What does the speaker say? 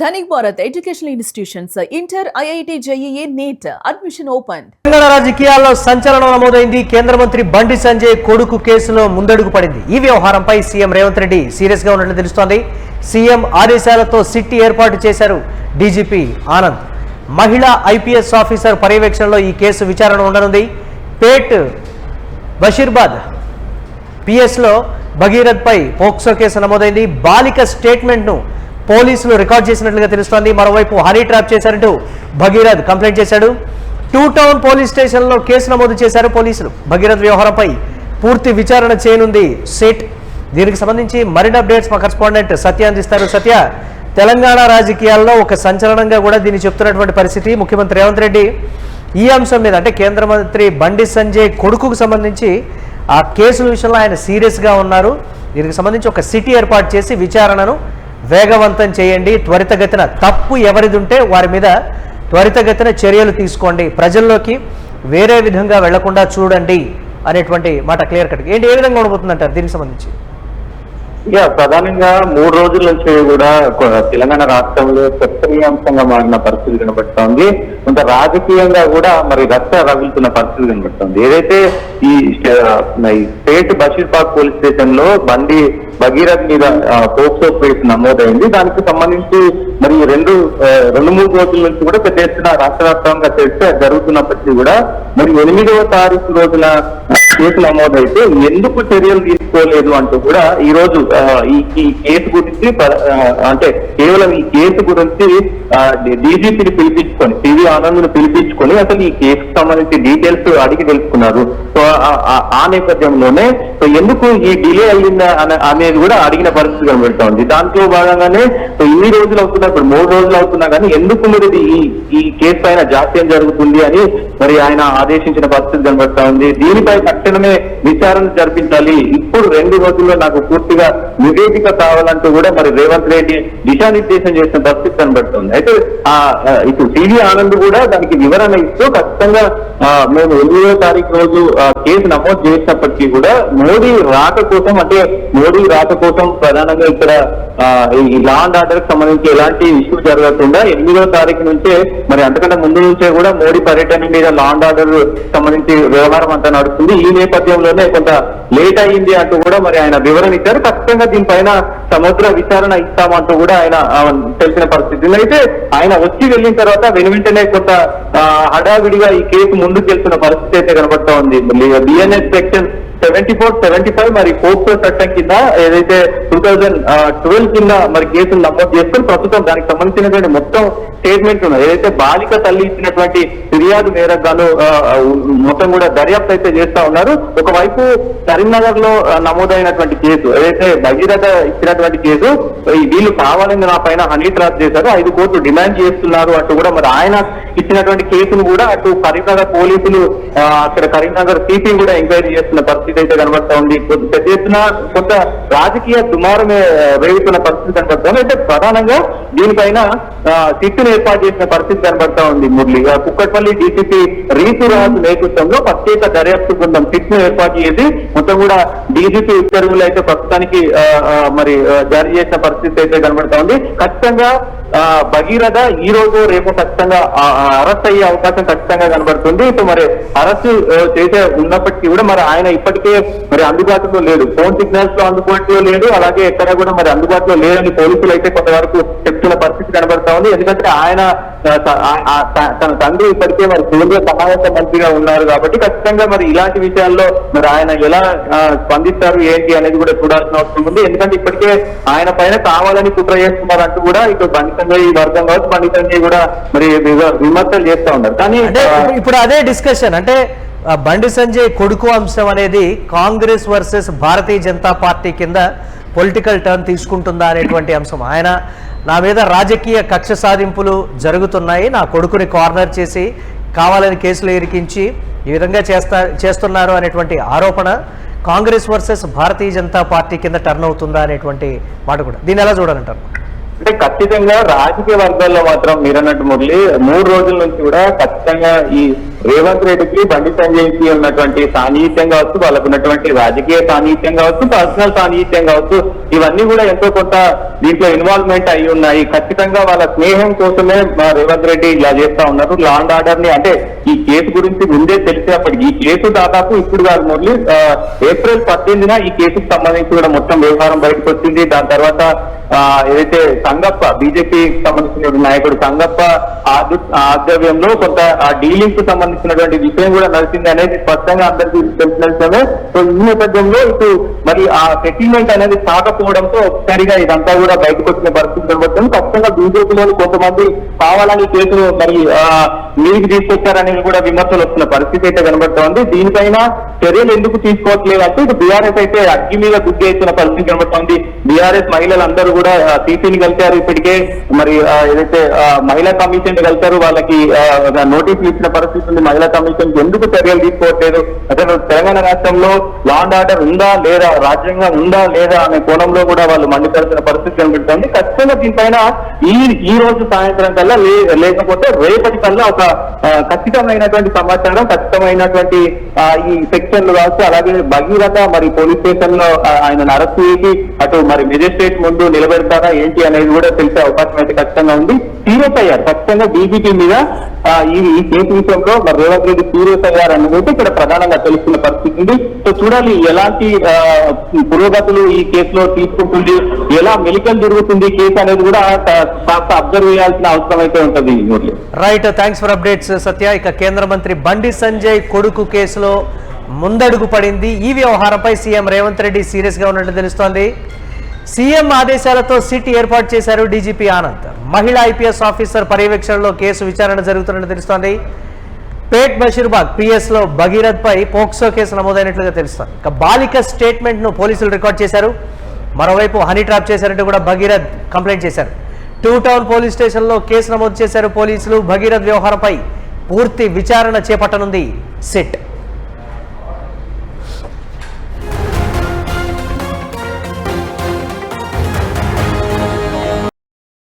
Dhanik Bharat educational institutions inter IIT JEE NEET admission open. Telangana రాజకీయాల్లో సంచలనం నమోదైంది. కేంద్ర మంత్రి బండి సంజయ్ కొడుకు కేసులో ముందడుగు పడింది. ఈ వ్యవహారంపై సీఎం రేవంత్ రెడ్డి సీరియస్ గా ఉన్నట్లు తెలుస్తోంది. సీఎం ఆదేశాలతో సిట్ ఏర్పాటు చేశారు డీజీపీ ఆనంద్. మహిళా ఐపీఎస్ ఆఫీసర్ పర్యవేక్షణలో ఈ కేసు విచారణ ఉండనుంది. పేట్ బషీర్బాద్ పిఎస్లో భగీరథ్ పై పోక్సో కేసు నమోదైంది. బాలిక స్టేట్మెంట్ను పోలీసులు రికార్డ్ చేసినట్లుగా తెలుస్తోంది. మరోవైపు హనీ ట్రాప్ చేశారంటూ భగీరథ్ కంప్లైంట్ చేశాడు. 2 టౌన్ పోలీస్ స్టేషన్లో కేసు నమోదు చేశారు పోలీసులు. భగీరథ్ వ్యవహారంపై పూర్తి విచారణ చేయనుంది సిట్. దీనికి సంబంధించి మరిన్ని అప్డేట్స్ మా కరెస్పాండెంట్ సత్య అందిస్తారు. సత్య, తెలంగాణ రాజకీయాల్లో ఒక సంచలనంగా కూడా దీన్ని చెప్తున్నటువంటి పరిస్థితి. ముఖ్యమంత్రి రేవంత్ రెడ్డి ఈ అంశం మీద అంటే కేంద్ర మంత్రి బండి సంజయ్ కొడుకుకు సంబంధించి ఆ కేసుల విషయంలో ఆయన సీరియస్గా ఉన్నారు. దీనికి సంబంధించి ఒక సిటీ ఏర్పాటు చేసి విచారణను వేగవంతం చేయండి, త్వరితగతిన తప్పు ఎవరిది ఉంటే వారి మీద త్వరితగతిన చర్యలు తీసుకోండి, ప్రజల్లోకి వేరే విధంగా వెళ్లకుండా చూడండి అనేటువంటి మాట క్లియర్ కట్. ఏంటి, ఏ విధంగా ఉండబోతుందంటారు దీనికి సంబంధించి? ప్రధానంగా 3 రోజుల నుంచి కూడా తెలంగాణ రాష్ట్రంలో చర్చనీయాంశంగా మారిన పరిస్థితి కనబడుతోంది. కొంత రాజకీయంగా కూడా మరి రక్త రగులుతున్న పరిస్థితి కనబడుతోంది. ఏదైతే ఈ స్టేట్ బషీర్బాగ్ పోలీస్ స్టేషన్ లో బండి భగీరథ్ మీద పోక్సో కేసు నమోదైంది. దానికి సంబంధించి మరి 2-3 రోజుల నుంచి కూడా పెద్ద ఎత్తున రాష్ట్ర వ్యాప్తంగా చర్చ జరుగుతున్నప్పటికీ కూడా మరి 8వ తారీఖు రోజున కేసు నమోదైతే ఎందుకు చర్యలు తీసుకోలేదు అంటూ కూడా ఈ రోజు ఈ కేసు గురించి అంటే కేవలం ఈ కేసు గురించి డీజీపీని పిలిపించుకొని టీవీ ఆనంద్ను పిలిపించుకొని అసలు ఈ కేసుకు సంబంధించి డీటెయిల్స్ అడిగి తెలుసుకున్నారు. సో ఆ నేపథ్యంలోనే సో ఎందుకు ఈ డిలే అయ్యిందా అనేది కూడా అడిగిన పరిస్థితి కనబడుతోంది. దాంట్లో భాగంగానే ఇన్ని రోజులు అవుతున్నా, ఇప్పుడు 3 రోజులు అవుతున్నా కానీ ఎందుకు మరి ఈ కేసు పైన జాప్యం జరుగుతుంది అని మరి ఆయన ఆదేశించిన పరిస్థితి కనబడతా ఉంది. దీనిపై తక్షణమే విచారణ జరిపించాలి, ఇప్పుడు 2 రోజుల్లో నాకు పూర్తిగా నివేదిక కావాలంటూ కూడా మరి రేవంత్ రెడ్డి దిశానిర్దేశం చేసిన పరిస్థితి కనబడుతుంది. అయితే ఇప్పుడు టీవీ ఆనంద్ కూడా దానికి వివరణ ఇస్తూ ఖచ్చితంగా మేము 8వ తారీఖు రోజు కేసు నమోదు చేసినప్పటికీ కూడా మోడీ రాక కోసం అంటే మోడీ రాక కోసం ప్రధానంగా ఇక్కడ ఈ లా అండ్ ఆర్డర్ కి సంబంధించి ఎలాంటి ఇష్యూ జరగకుండా 8వ తారీఖు నుంచే మరి అంతకంటే ముందు నుంచే కూడా మోడీ పర్యటన మీద లా అండ్ ఆర్డర్ సంబంధించి వ్యవహారం అంతా నడుస్తుంది. ఈ నేపథ్యంలోనే కొంత లేట్ అయ్యింది అంటూ కూడా మరి ఆయన వివరణ ఇచ్చారు. ఖచ్చితంగా దీనిపైన సమగ్ర విచారణ ఇస్తామంటూ కూడా ఆయన తెలిసిన పరిస్థితి. అయితే ఆయన వచ్చి వెళ్ళిన తర్వాత వెంటనే కొంత హడావిడిగా ఈ కేసు ముందుకు వెళ్తున్న పరిస్థితి అయితే కనబడతా ఉంది. బిఎన్ఎస్ సెక్షన్ 74-75 మరి పోక్సో చట్టం కింద ఏదైతే 2012 కింద మరి కేసులు నమోదు చేసుకుని ప్రస్తుతం దానికి సంబంధించినటువంటి మొత్తం స్టేట్మెంట్ ఉన్నది. ఏదైతే బాలిక తల్లి ఇచ్చినటువంటి ఫిర్యాదు మేరకు గాను మొత్తం కూడా దర్యాప్తు అయితే చేస్తా ఉన్నారు. ఒకవైపు కరీంనగర్ లో నమోదైనటువంటి కేసు ఏదైతే భగీరథ ఇచ్చినటువంటి కేసు, వీళ్ళు కావాలని నా పైన హనీ ట్రాప్ చేశారు, 5 కోట్లు డిమాండ్ చేస్తున్నారు అంటూ కూడా మరి ఆయన ఇచ్చినటువంటి కేసును కూడా అటు కరీంనగర్ పోలీసులు అక్కడ కరీంనగర్ సిపి కూడా ఎంక్వైరీ చేస్తున్న పరిస్థితి అయితే కనబడతా ఉంది. పెద్ద ఎత్తున కొంత రాజకీయ దుమారమే రేగుతున్న పరిస్థితి కనబడతా ఉంది. అయితే ప్రధానంగా దీనిపైన సిట్టును ఏర్పాటు చేసిన పరిస్థితి కనబడతా ఉంది. మురళి కుక్కట్పల్లి డీసీపీ రీతురాజు నేతృత్వంలో ప్రత్యేక దర్యాప్తు బృందం సిట్ను ఏర్పాటు చేసి మొత్తం కూడా డీజీపీ ఉత్తర్వులు అయితే ప్రస్తుతానికి మరి జారీ చేసిన పరిస్థితి అయితే కనబడతా ఉంది. ఖచ్చితంగా భగీరథ ఈ రోజు రేపు ఖచ్చితంగా అరెస్ట్ అయ్యే అవకాశం ఖచ్చితంగా కనబడుతుంది. సో మరి అరెస్ట్ చేసే ఉన్నప్పటికీ కూడా మరి ఆయన ఇప్పటికే మరి అందుబాటులో లేడు, ఫోన్ సిగ్నల్స్ లో అందుబాటులో లేడు, అలాగే ఎక్కడ కూడా మరి అందుబాటులో లేదని పోలీసులు అయితే కొంతవరకు చెప్తున్న పరిస్థితి కనబడతా ఉంది. ఎందుకంటే ఆయన తన తండ్రి ఇప్పటికే మరి కేంద్ర సహాయక మంత్రిగా ఉన్నారు కాబట్టి ఖచ్చితంగా మరి ఇలాంటి విషయాల్లో మరి ఆయన ఎలా స్పందిస్తారు ఏంటి అనేది కూడా చూడాల్సిన అవసరం ఉంది. ఎందుకంటే ఇప్పటికే ఆయన పైన కావాలని కుట్ర చేస్తున్నారు అంటూ కూడా ఇటు బండి సంజయ్ వర్గం కావచ్చు, బండి సంజయ్ కూడా మరి విమర్శలు చేస్తా ఉన్నారు. కానీ ఇప్పుడు అదే డిస్కషన్ అంటే బండి సంజయ్ కొడుకు అంశం అనేది కాంగ్రెస్ వర్సెస్ భారతీయ జనతా పార్టీ కింద పొలిటికల్ టర్న్ తీసుకుంటుందా అనేటువంటి అంశం. ఆయన నా మీద రాజకీయ కక్ష సాధింపులు జరుగుతున్నాయి, నా కొడుకుని కార్నర్ చేసి కావాలని కేసులు ఇరికించి ఈ విధంగా చేస్తున్నారు అనేటువంటి ఆరోపణ కాంగ్రెస్ వర్సెస్ భారతీయ జనతా పార్టీ కింద టర్న్ అవుతుందా అనేటువంటి మాట కూడా. దీన్ని ఎలా చూడాలంటారు? అంటే ఖచ్చితంగా రాజకీయ వర్గాల్లో మాత్రం మీరన్నట్టు మురళి 3 రోజుల నుంచి కూడా ఖచ్చితంగా ఈ రేవంత్ రెడ్డికి బండి సంజయ్కి ఉన్నటువంటి సాన్నిహిత్యం కావచ్చు, వాళ్ళకు ఉన్నటువంటి రాజకీయ సాన్నిహిత్యం కావచ్చు, పర్సనల్ సాన్నిహిత్యం కావచ్చు, ఇవన్నీ కూడా ఎంతో కొంత దీంట్లో ఇన్వాల్వ్మెంట్ అయి ఉన్నాయి. ఖచ్చితంగా వాళ్ళ స్నేహం కోసమే రేవంత్ రెడ్డి ఇలా చేస్తా ఉన్నారు. లా అండ్ ఆర్డర్ ని అంటే ఈ కేసు గురించి ముందే తెలిసేప్పటికి, ఈ కేసు దాదాపు ఇప్పుడు కాదు మురళి, ఏప్రిల్ 18న ఈ కేసుకు సంబంధించి కూడా మొత్తం వ్యవహారం బయటకు వచ్చింది. దాని తర్వాత ఏదైతే సంగప్ప, బీజేపీకి సంబంధించిన నాయకుడు సంగప్ప ఆధ్వర్యంలో కొంత ఆ డీలింగ్ కు సంబంధించినటువంటి విషయం కూడా నడిచింది అనేది స్పష్టంగా అందరికీ తెలిసిన విషయమే. సో ఈ నేపథ్యంలో ఇప్పుడు మరి ఆ సెటిల్మెంట్ అనేది సాగపోవడంతో ఒకసారిగా ఇదంతా కూడా బయటకు వచ్చిన పరిస్థితి కనబడుతుంది. ఖచ్చితంగా బీజేపీలోని కొంతమంది కావాలని కేసులు మరి నీటికి తీసుకొచ్చారనేది కూడా విమర్శలు వస్తున్న పరిస్థితి అయితే కనబడుతోంది. దీనిపైన చర్యలు ఎందుకు తీసుకోవట్లేదు అంటే ఇటు బీఆర్ఎస్ అయితే అగ్గి మీద గుడ్డి ఇస్తున్న పరిస్థితి కనబడుతోంది. బీఆర్ఎస్ మహిళలందరూ కూడా టీసీని కలిశారు. ఇప్పటికే మరి ఏదైతే మహిళా కమిషన్ కలిశారు, వాళ్ళకి నోటీసులు ఇచ్చిన పరిస్థితి ఉంది. మహిళా కమిషన్ ఎందుకు చర్యలు తీసుకోవట్లేదు, అసలు తెలంగాణ రాష్ట్రంలో లా అండ్ ఆర్డర్ ఉందా లేదా, రాజ్యాంగం ఉందా లేదా అనే కోణంలో కూడా వాళ్ళు మండిపడుతున్న పరిస్థితి కనిపిస్తుంది. ఖచ్చితంగా దీనిపైన ఈ రోజు సాయంత్రం కల్లా లేకపోతే రేపటి కల్లా ఒక ఖచ్చితమైనటువంటి సమాచారం, ఖచ్చితమైనటువంటి ఈ సెక్షన్లు కావచ్చు, అలాగే భగీరథ మరి పోలీస్ స్టేషన్ లో ఆయన అరెస్ట్ చేసి అటు మరి మెజిస్ట్రేట్ ముందు నిలబెడతారా ఏంటి అనేది కూడా తెలిసే అవకాశం అయితే ఖచ్చితంగా ఉంది. సీరియస్ అయ్యారు ఖచ్చితంగా డీజీపీ మీద ఈ కేసు విషయంలో మరి రేవంత్ రెడ్డి సీరియస్ అయ్యారు అనేది ఇక్కడ ప్రధానంగా తెలుస్తున్న పరిస్థితి ఉంది. సో చూడాలి ఎలాంటి పురోగతులు ఈ కేసులో తీసుకుంటుంది, ఎలా మెలికలు జరుగుతుంది కేసు అనేది కూడా కాస్త అబ్జర్వ్ చేయాల్సిన అవసరం అయితే ఉంటుంది. రైట్, థ్యాంక్స్ ఫర్ అప్డేట్స్ సత్య. ఇక కేంద్ర మంత్రి బండి సంజయ్ కొడుకు కేసులో ముందడుగు పడింది. ఈ వ్యవహారంపై సీఎం రేవంత్ రెడ్డి సీరియస్ గా ఉన్నట్టు తెలుస్తోంది. సీఎం ఆదేశాలతో సిట్ ఏర్పాటు చేశారు డీజీపీ ఆనంద్. మహిళా ఐపీఎస్ ఆఫీసర్ పర్యవేక్షణలో కేసు విచారణ జరుగుతున్నట్టు తెలుస్తోంది. పేట్ బషీర్బాగ్ పిఎస్ లో భగీరథ్ పై పోక్సో కేసు నమోదైనట్లుగా తెలుస్తోంది. ఇక బాలిక స్టేట్మెంట్ ను పోలీసులు రికార్డ్ చేశారు. మరోవైపు హనీ ట్రాప్ చేశారంటూ కూడా భగీరథ్ కంప్లైంట్ చేశారు. 2 టౌన్ పోలీస్ స్టేషన్ లో కేసు నమోదు చేశారు పోలీసులు. భగీరథ్ వ్యవహారంపై పూర్తి విచారణ చేపట్టనుంది సిట్.